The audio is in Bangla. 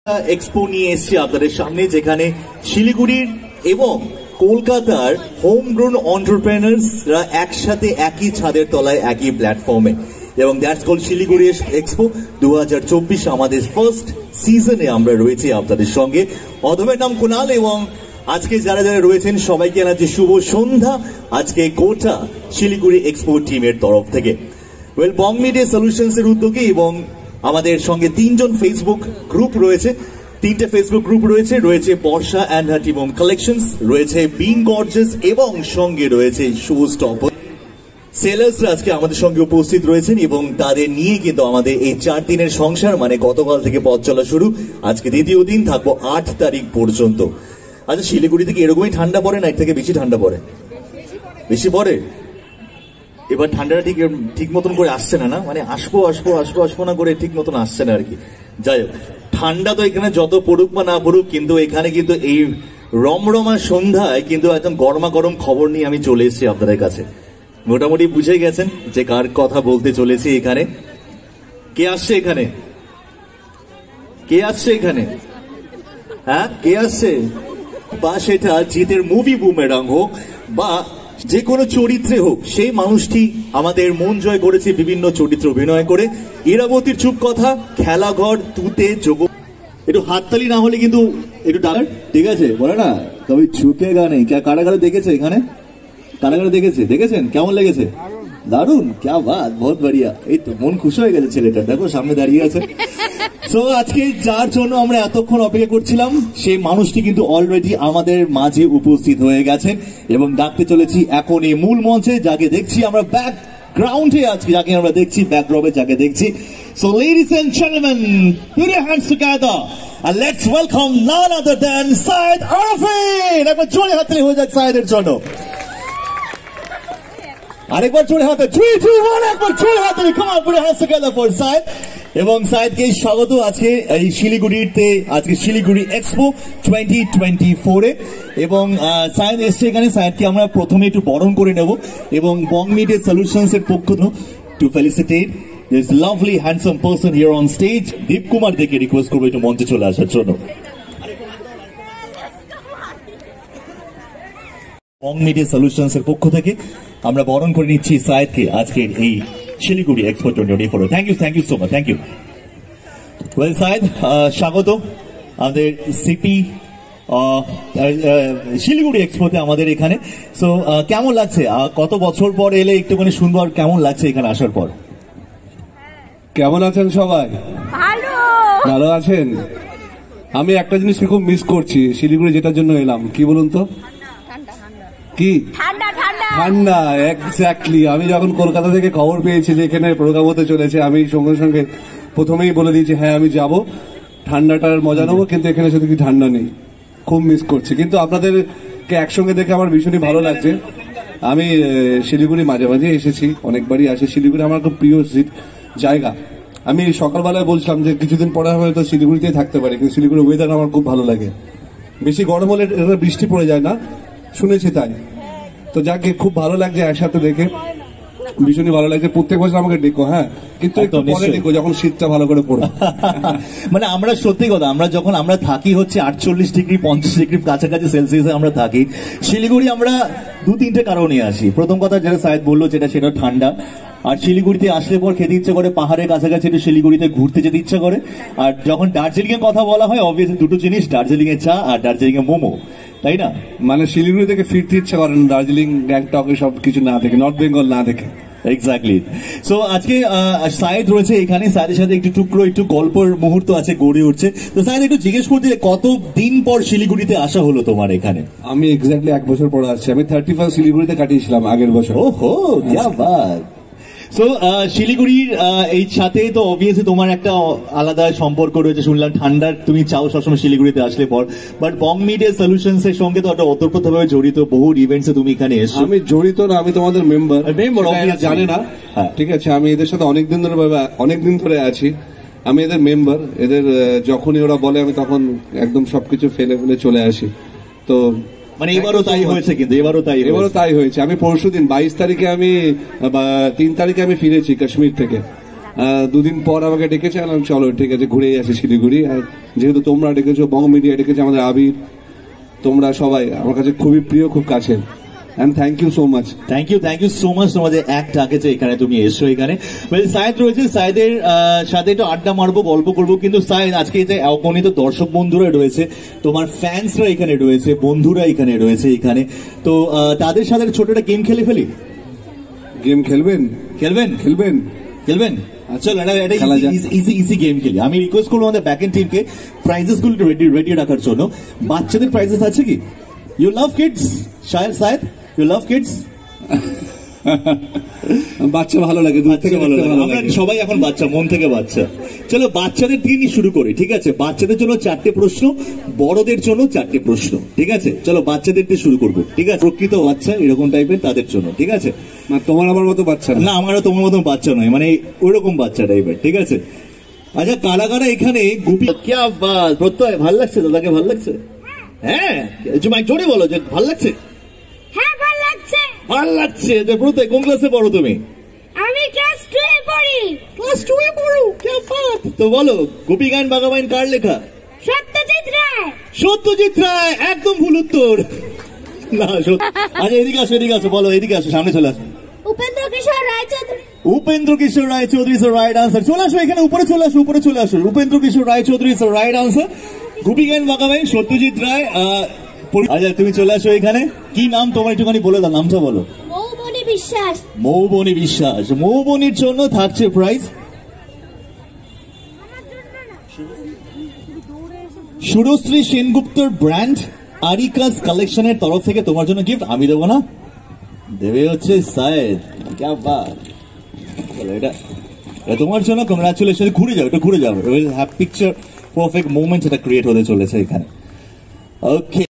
এক্সপো নিয়ে এসেছি আপনাদের সামনে, যেখানে শিলিগুড়ির এবং কলকাতার হোমগ্রোন এন্টারপ্রেনার্সরা একসাথে একই ছাদের তলায় একই প্ল্যাটফর্মে, এবং দ্যাটস কল্ড শিলিগুড়ি এক্সপো 2024। আমাদের ফার্স্ট সিজনে আমরা রয়েছি আপনাদের সঙ্গে। অধমের নাম কুনাল, এবং আজকে যারা যারা রয়েছেন সবাইকে জানাচ্ছি শুভ সন্ধ্যা আজকে গোটা শিলিগুড়ি এক্সপো টিমের তরফ থেকে। ওয়েল, বং মিডিয়া সলিউশনস এর উদ্যোগে এবং আমাদের সঙ্গে তিনজন ফেসবুক গ্রুপ রয়েছে, তিনটে ফেসবুক গ্রুপ রয়েছে। রয়েছে Barsha and her team home collections, রয়েছে বিং গর্জিয়াস, এবং সঙ্গে রয়েছে শু স্টপ সেলার্সরা আজকে আমাদের সঙ্গে উপস্থিত রয়েছেন, এবং তাদের নিয়ে কিন্তু আমাদের এই 4 দিনের সংসার, মানে গতকাল থেকে পথ চলা শুরু, আজকে দ্বিতীয় দিন, থাকবো 8 তারিখ পর্যন্ত। আচ্ছা, শিলিগুড়ি থেকে এরকমই ঠান্ডা পড়ে না এর থেকে বেশি ঠান্ডা পড়ে? বেশি পড়ে। এবার ঠান্ডাটা ঠিক মতন করে আসছে না, মানে আসবো না করে ঠিক মতন আসছে না আর কি। যাই হোক, ঠান্ডা তো এখানে যত পড়ুক বা না পড়ুক, কিন্তু এখানে কিন্তু এই রমরমা সন্ধ্যায় কিন্তু একদম গরমা গরম খবর নিয়ে আমি চলে এসেছি আপনাদের কাছে। মোটামুটি বুঝে গেছেন যে কার কথা বলতে চলেছি এখানে। কে আসছে এখানে? কে আসছে এখানে? হ্যাঁ, কে আসছে? বা সেটা জিতের মুভি বুমেরাং হোক বা যে কোনো চরিত্রে হোক, সেই মানুষটি আমাদের মন জয় করেছে বিভিন্ন চরিত্র অভিনয় করে। ইরাবতীর চুপ কথা, খেলাঘর, তুতে, যোগ। একটু হাততালি না হলে কিন্তু একটু ডাকার, ঠিক আছে বলে না, তবে ঝুঁকে গানে কারাগারে দেখেছে এখানে, কারাগারে দেখেছেন কেমন লেগেছে? দারুন, ক্যা বাত, বহুত বড়িয়া। এই তো মন খুশি হয়ে গেছে ছেলেটা, দেখো সামনে দাঁড়িয়ে আছে। তো আজকে যার জন্য আমরা এতক্ষণ অপেক্ষা করছিলাম, সেই মানুষটি কিন্তু অলরেডি আমাদের মাঝে উপস্থিত হয়ে গেছেন, এবং ডাকতে চলেছি এখন এই মূল মঞ্চে, যাকে দেখছি আমরা ব্যাকগ্রাউন্ডে, আজকে যাকে আমরা দেখছি ব্যাকড্রপে, যাকে দেখছি। So ladies and gentlemen, put your hands together and let's welcome none other than Syed Arifin. একবার জোরে হাততালি হয়ে যাক সাইদের জন্য। আরেকবার জোরে হাতে, 3, 2, 1, একবার জোরে হাতে, come on, put your hands together for Syed. এবং সাইদকে স্বাগত আজকে এই শিলিগুড়িতে, আজকে শিলিগুড়ি এক্সপো 2024 এ। এবং সাইদ এসছে এখানে, সাইদকে আমরা প্রথমে একটু বরণ করে নেব, এবং বং মিডিয়া সলিউশনস এর পক্ষ to felicitate this lovely handsome person here on stage. Deep Kumar দেখে রিকোয়েস্ট করবো একটু মঞ্চে চলে আসার জন্য। বং মিডিয়া সলিউশনস এর পক্ষ থেকে আমরা বরণ করে নিচ্ছি সাইদকে আজকের এই Siliguri expo 2024। Thank you so much, thank you. Well Saeed, স্বাগত আমাদের সিপি শিলিগুড়ি এক্সপোতে আমাদের এখানে। সো কেমন লাগছে? কত বছর পর এলে একটুখানি শুনবো, আর কেমন লাগছে এখানে আসার পর? কেমন আছেন সবাই? ভালো আছেন? আমি একটা জিনিসকে খুব মিস করছি শিলিগুড়ি, যেটার জন্য এলাম, কি বলুন তো? কি? ঠান্ডা। এক্স্যাক্টলি। আমি যখন কলকাতা থেকে খবর পেয়েছি যে এখানে প্রোগ্রাম হতে চলেছে, আমি সঙ্গে সঙ্গে প্রথমেই বলে দিয়েছি হ্যাঁ আমি যাব, ঠান্ডাটার মজা নেবো, কিন্তু এখানে শুধু কি ঠান্ডা নেই, খুব মিস করছি। কিন্তু আপনাদেরকে একসঙ্গে দেখে আমার ভীষণই ভালো লাগছে। আমি শিলিগুড়ি মাঝে মাঝে এসেছি, অনেকবারই আসি। শিলিগুড়ি আমার খুব প্রিয় জায়গা। আমি সকালবেলায় বলছিলাম যে কিছুদিন পরে হয়তো শিলিগুড়িতেই থাকতে পারি, কিন্তু শিলিগুড়ির ওয়েদার আমার খুব ভালো লাগে। বেশি গরম হলে বৃষ্টি পড়ে যায় না, শুনেছি তাই। তো যাকে খুব ভালো লাগছে একসাথে দেখে, ভীষণই ভালো লাগছে। প্রত্যেক বছর আমাকে ডেকো, হ্যাঁ, কিন্তু একটু পরে ডেকো যখন শীতটা ভালো করে পড়ে। মানে আমরা সত্যি কথা, আমরা থাকি হচ্ছে 48 ডিগ্রি 50 ডিগ্রি কাছাকাছি সেলসিয়াসে আমরা থাকি। শিলিগুড়ি আমরা 2-3টে কারণে আসি। প্রথম কথা যেটা সাইদ বললো, সেটা ঠান্ডা। আর শিলিগুড়িতে আসলে পর খেতে ইচ্ছা করে, পাহাড়ের কাছাকাছি একটু শিলিগুড়িতে ঘুরতে যেতে ইচ্ছা করে। আর যখন দার্জিলিং এর কথা বলা হয়, অবভিয়াসলি দুটো জিনিস, দার্জিলিং এর চা আর দার্জিলিং এর মোমো, তাই না? মানে শিলিগুড়ি থেকে ফিরতে ইচ্ছা করেন দার্জিলিং, গ্যাংটক সব কিছু না দেখে, নর্থ বেঙ্গল না দেখে। এক্স্যাক্টলি। সো আজকে সাইদ রয়েছে এখানে, সাইদের সাথে একটু গল্পের মুহূর্ত আছে, গড়ে উঠছে। তো সাইদ, একটু জিজ্ঞেস করতে, কতদিন পর শিলিগুড়িতে আসা হলো তোমার এখানে? আমি এক্স্যাক্টলি 1 বছর পর আসছি। আমি 31 শিলিগুড়িতে কাটিয়েছিলাম আগের বছর। ওহো, ক্যা বাত। সো শিলিগুড়ির এই সাথে তো অবভিয়াসলি তোমার একটা আলাদা সম্পর্ক রয়েছে, শুনলাম ঠান্ডার তুমি চাও সবসময় শিলিগুড়িতে আসলে পর। বাট বং মিডিয়া সলিউশনস এর সঙ্গে তো একটা ওতপ্রোতভাবে জড়িত, বহু ইভেন্টসে তুমি এখানে এসছো। আমি জড়িত না, আমি তোমাদের মেম্বার জানে না, ঠিক আছে? আমি এদের সাথে অনেকদিন ধরে আছি। আমি এদের মেম্বার। এদের যখনই ওরা বলে আমি তখন একদম সবকিছু ফেলে চলে আসি। তো মানে এবারও তাই হয়েছে, কিন্তু এবারও তাই হয়েছে। আমি পরশুদিন 22 তারিখে 3 তারিখে আমি ফিরেছি কাশ্মীর থেকে। দুদিন পর আমাকে ডেকেছে, চলো ঠিক আছে ঘুরেই আসি শিলিগুড়ি। আর যেহেতু তোমরা ডেকেছো, বঙ্গ মিডিয়া ডেকেছে, আমাদের আবির, তোমরা সবাই আমার কাছে খুবই প্রিয়, খুব কাছের। And thank you so much. Thank you so much তোমাদের এক ডাকেছে এখানে, তুমি এসো এখানে। সায়েদ রয়েছে, সায়েদের সাথে একটু আড্ডা মারবো, গল্প করবো। কিন্তু সায়েদ, আজকে যে অগণিত দর্শক বন্ধুরা রয়েছে, তোমার ফ্যান্সরা এখানে রয়েছে, বন্ধুরা এখানে রয়েছে এখানে, তো তাদের সাথে ছোট একটা গেম খেলে ফেলি। গেম খেলবেন? খেলবেন? চলো এটা ইজি গেম খেলি। আমি রিকোয়েস্ট করবো আমাদের ব্যাক এন্ড টিমকে প্রাইজেস গুলো রেডি রাখার জন্য। বাচ্চাদের প্রাইজেস আছে কি? You love kids Sayed, you love kids? বাচ্চা ভালো লাগে, আমরা সবাই এখন বাচ্চা, মন থেকে বাচ্চা। চলো বাচ্চাদের দিনই শুরু করি, ঠিক আছে? বাচ্চাদের জন্য 4টে প্রশ্ন, বড়দের জন্য 4টে প্রশ্ন, ঠিক আছে? চলো বাচ্চাদের দিয়ে শুরু করবো, ঠিক আছে? প্রকৃত বাচ্চা এরকম টাইপের তাদের জন্য, ঠিক আছে? তোমার আমার মতো বাচ্চা না, আমারও তোমার মতো বাচ্চা নয়, মানে ওইরকম বাচ্চা টাইপের, ঠিক আছে? আচ্ছা, কারা কারা এখানে গুপি? ক্যা বাত, প্রত্যয় ভাল লাগছে? দাদাকে ভাল লাগছে? হ্যাঁ, জোরে বলো যে ভাল লাগছে। ভাল লাগছে। প্রত্যয় কোন ক্লাসে পড়ো তুমি? আমি ক্লাস 2 এ পড়ি। ক্লাস 2 এ পড়ো? ক্যা বাত। তো বলো, গোপী গান বাঘাবাইন কার লেখা? সত্যজিৎ রায়। সত্যজিৎ রায়, একদম ভুল উত্তর। না, আচ্ছা এদিকে আসো, বলো, এদিকে আসো, সামনে চলে আসো। Upendra Kishore Raychaudhuri. Upendra Kishore Raychaudhuri is right answer. চলে আসো এখানে, উপরে চলে আসো। Upendra Kishore Raychaudhuri is right answer. Goopy Gyne Bagha Byne Satyajit Ray. আচ্ছা তুমি চলে আসো এখানে। কি নাম তোমার, একটুখানি বলে দাও, নামটা বলো। মৌবনী বিশ্বাস। মৌবনী বিশ্বাস। মৌবনীর জন্য থাকছে প্রাইজ সুরশ্রী সেনগুপ্তর ব্র্যান্ড আরিকাস কালেকশনের তরফ থেকে তোমার জন্য গিফট। আমি দেবো না, দেবে হচ্ছে সায়েদ। ক্যা বাত। এটা তোমার জন্য, কংগ্রাচুলেশন। ঘুরে যাও, পিকচার পারফেক্ট মোমেন্ট এটা ক্রিয়েট হতে চলেছে এখানে। ওকে।